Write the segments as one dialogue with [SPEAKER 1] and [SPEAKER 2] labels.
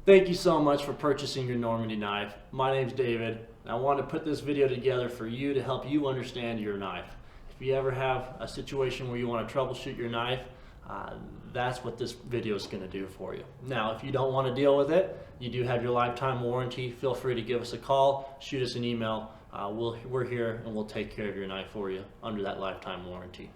[SPEAKER 1] Thank you so much for purchasing your Normandy knife. My name's David. I want to put this video together for you to help you understand your knife. If you ever have a situation where you want to troubleshoot your knife, that's what this video is going to do for you. Now, if you don't want to deal with it, you do have your lifetime warranty. Feel free to give us a call, shoot us an email. We're here and we'll take care of your knife for you under that lifetime warranty.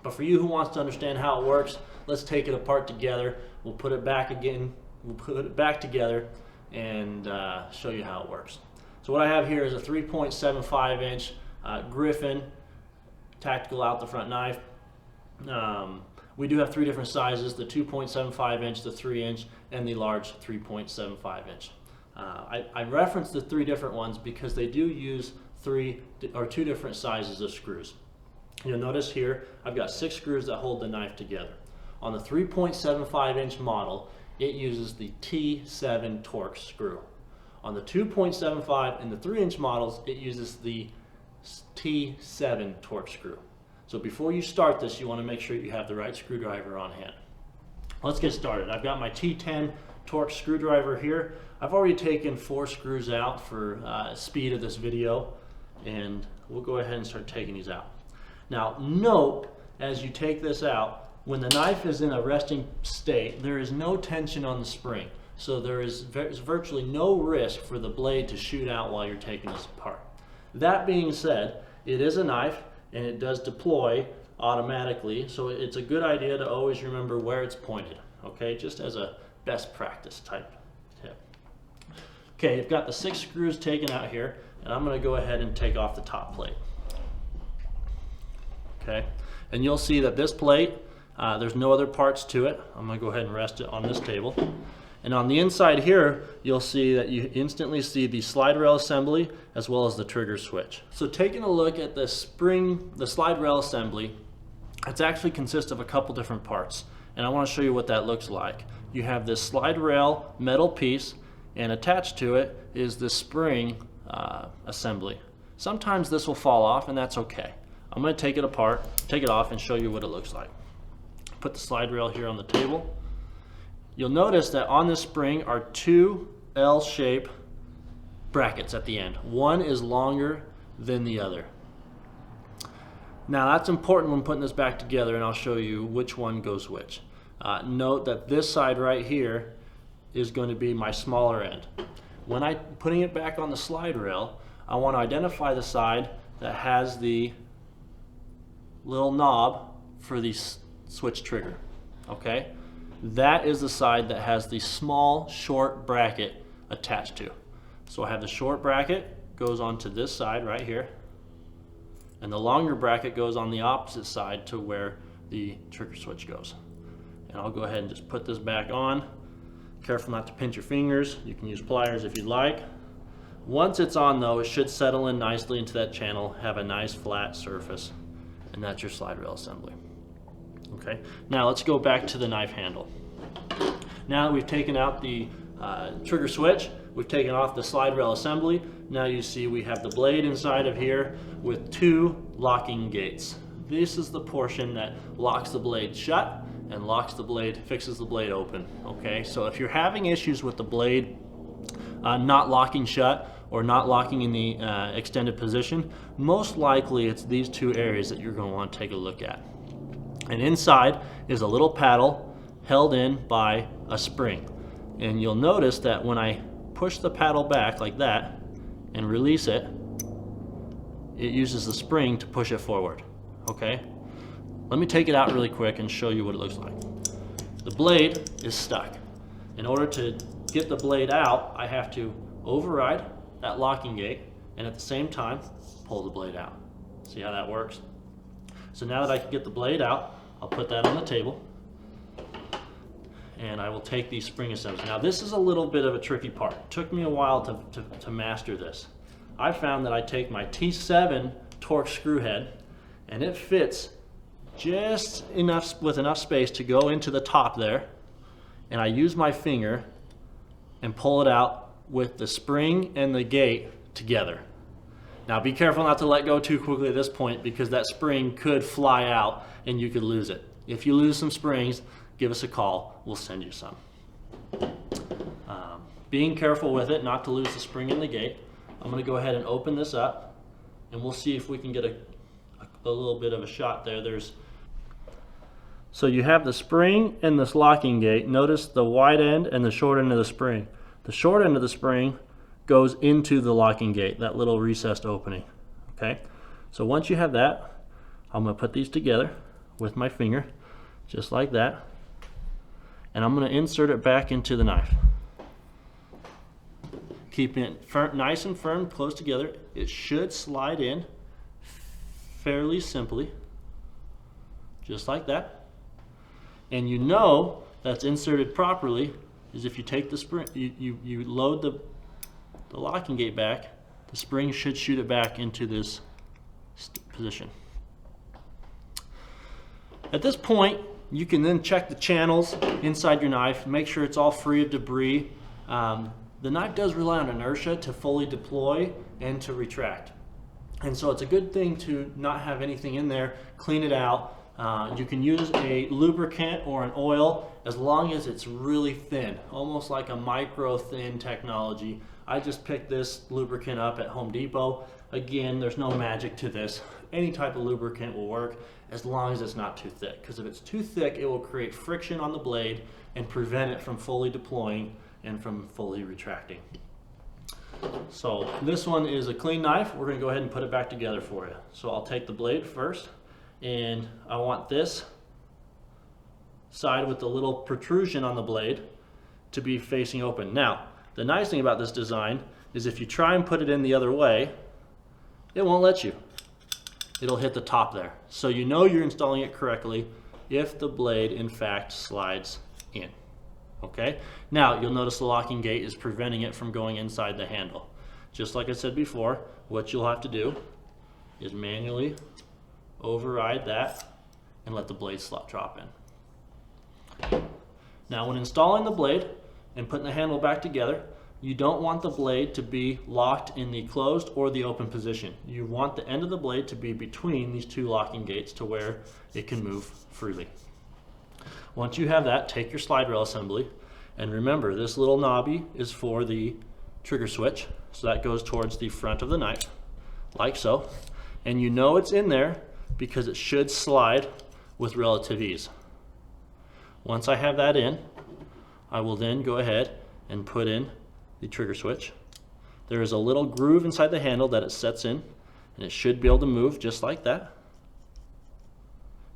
[SPEAKER 1] But for you who wants to understand how it works, let's take it apart together. We'll put it back again. We'll put it back together and show you how it works. So what I have here is a 3.75 inch Griffin tactical out the front knife. We do have three different sizes: the 2.75 inch, the 3 inch, and the large 3.75 inch. I referenced the three different ones because they do use two different sizes of screws. You'll notice here I've got 6 screws that hold the knife together. On the 3.75 inch model, it uses the T7 Torx screw. On the 2.75 and the 3 inch models, it uses the T7 Torx screw. So before you start this, you want to make sure you have the right screwdriver on hand. Let's get started. I've got my T10 Torx screwdriver here. I've already taken 4 screws out for speed of this video, and we'll go ahead and start taking these out. Now note, as you take this out, when the knife is in a resting state, there is no tension on the spring. So there's virtually no risk for the blade to shoot out while you're taking this apart. That being said, it is a knife and it does deploy automatically, so it's a good idea to always remember where it's pointed, okay? Just as a best practice type tip. Okay, you've got the 6 screws taken out here, and I'm gonna go ahead and take off the top plate. Okay, and you'll see that this plate, there's no other parts to it. I'm going to go ahead and rest it on this table. And on the inside here, you'll see that you instantly see the slide rail assembly as well as the trigger switch. So taking a look at the slide rail assembly, it actually consists of a couple different parts. And I want to show you what that looks like. You have this slide rail metal piece, and attached to it is this spring assembly. Sometimes this will fall off, and that's okay. I'm going to take it apart, take it off, and show you what it looks like. Put the slide rail here on the table. You'll notice that on this spring are 2 L-shaped brackets at the end. One is longer than the other. Now that's important when putting this back together, and I'll show you which one goes which. Note that this side right here is going to be my smaller end. When I'm putting it back on the slide rail, I want to identify the side that has the little knob for the switch trigger. Okay, that is the side that has the small short bracket attached to. So I have the short bracket goes onto this side right here, and the longer bracket goes on the opposite side to where the trigger switch goes. And I'll go ahead and just put this back on. Careful not to pinch your fingers. You can use pliers if you'd like. Once it's on though, it should settle in nicely into that channel, have a nice flat surface, and that's your slide rail assembly. Okay, now let's go back to the knife handle. Now that we've taken out the trigger switch, we've taken off the slide rail assembly. Now you see we have the blade inside of here with 2 locking gates. This is the portion that locks the blade shut and fixes the blade open. Okay, so if you're having issues with the blade not locking shut or not locking in the extended position, most likely it's these 2 areas that you're going to want to take a look at. And inside is a little paddle held in by a spring. And you'll notice that when I push the paddle back like that and release it, it uses the spring to push it forward. Okay? Let me take it out really quick and show you what it looks like. The blade is stuck. In order to get the blade out, I have to override that locking gate and at the same time pull the blade out. See how that works? So now that I can get the blade out, I'll put that on the table and I will take these spring assemblies. Now this is a little bit of a tricky part. It took me a while to master this. I found that I take my T7 Torx screw head and it fits just enough with enough space to go into the top there, and I use my finger and pull it out with the spring and the gate together. Now be careful not to let go too quickly at this point because that spring could fly out and you could lose it. If you lose some springs, give us a call, we'll send you some. Being careful with it, not to lose the spring in the gate. I'm going to go ahead and open this up, and we'll see if we can get a little bit of a shot there. So you have the spring and this locking gate. Notice the wide end and the short end of the spring. The short end of the spring goes into the locking gate, that little recessed opening. Okay, so once you have that, I'm going to put these together with my finger, just like that, and I'm going to insert it back into the knife. Keeping it firm, nice and firm, close together. It should slide in fairly simply, just like that. And you know that's inserted properly is if you take the spring, you load the locking gate back, the spring should shoot it back into this position. At this point, you can then check the channels inside your knife, make sure it's all free of debris. The knife does rely on inertia to fully deploy and to retract. And so it's a good thing to not have anything in there, clean it out. You can use a lubricant or an oil as long as it's really thin, almost like a micro thin technology. I just picked this lubricant up at Home Depot. Again, there's no magic to this. Any type of lubricant will work as long as it's not too thick, because if it's too thick, it will create friction on the blade and prevent it from fully deploying and from fully retracting. So this one is a clean knife. We're going to go ahead and put it back together for you. So I'll take the blade first, and I want this side with the little protrusion on the blade to be facing open. Now, the nice thing about this design is if you try and put it in the other way, it won't let you. It'll hit the top there. So you know you're installing it correctly if the blade in fact slides in. Okay, now you'll notice the locking gate is preventing it from going inside the handle. Just like I said before, what you'll have to do is manually override that and let the blade slot drop in. Now when installing the blade and putting the handle back together, you don't want the blade to be locked in the closed or the open position. You want the end of the blade to be between these two locking gates to where it can move freely. Once you have that, take your slide rail assembly, and remember this little knobby is for the trigger switch, so that goes towards the front of the knife, like so. And you know it's in there because it should slide with relative ease. Once I have that in, I will then go ahead and put in the trigger switch. There is a little groove inside the handle that it sets in, and it should be able to move just like that.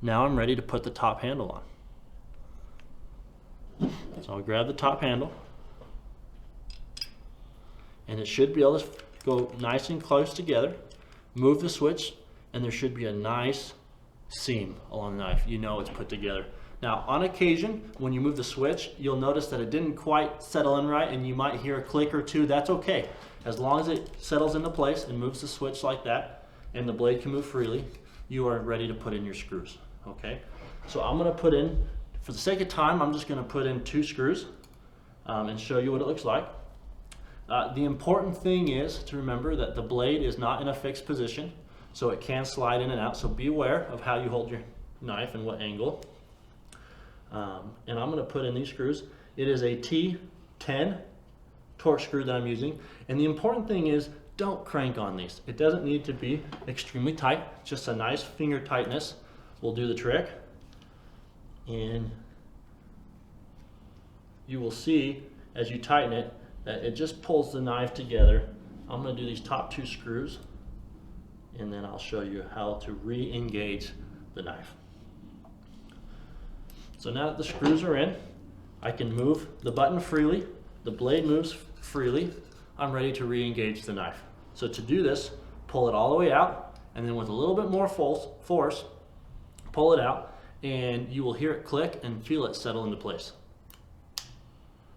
[SPEAKER 1] Now I'm ready to put the top handle on. So I'll grab the top handle, and it should be able to go nice and close together. Move the switch, and there should be a nice seam along the knife. You know it's put together. Now, on occasion, when you move the switch, you'll notice that it didn't quite settle in right, and you might hear a click or two. That's okay. As long as it settles into place and moves the switch like that, and the blade can move freely, you are ready to put in your screws, okay? So I'm gonna put in, for the sake of time, I'm just gonna put in 2 screws and show you what it looks like. The important thing is to remember that the blade is not in a fixed position, so it can slide in and out, so be aware of how you hold your knife and what angle. And I'm gonna put in these screws. It is a T10 torque screw that I'm using, and the important thing is don't crank on these. It doesn't need to be extremely tight, just a nice finger tightness will do the trick. And you will see as you tighten it that it just pulls the knife together. I'm going to do these top 2 screws, and then I'll show you how to re-engage the knife. So now that the screws are in, I can move the button freely, the blade moves freely, I'm ready to re-engage the knife. So to do this, pull it all the way out, and then with a little bit more force, pull it out, and you will hear it click and feel it settle into place.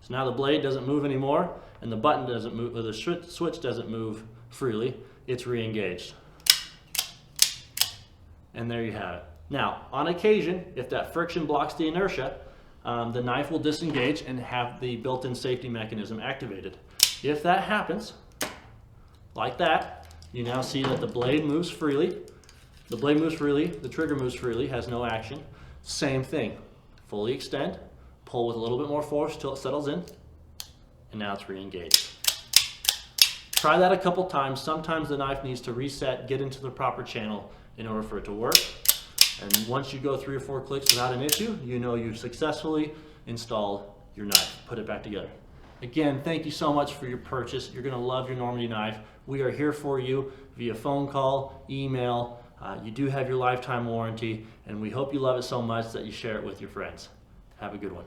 [SPEAKER 1] So now the blade doesn't move anymore, and the button doesn't move, or the switch doesn't move freely. It's re-engaged. And there you have it. Now, on occasion, if that friction blocks the inertia, the knife will disengage and have the built-in safety mechanism activated. If that happens, like that, you now see that the blade moves freely. The blade moves freely, the trigger moves freely, has no action. Same thing, fully extend, pull with a little bit more force till it settles in, and now it's re-engaged. Try that a couple times. Sometimes the knife needs to reset, get into the proper channel in order for it to work. And once you go 3 or 4 clicks without an issue, you know you've successfully installed your knife. Put it back together. Again, thank you so much for your purchase. You're going to love your Normandy knife. We are here for you via phone call, email. You do have your lifetime warranty, and we hope you love it so much that you share it with your friends. Have a good one.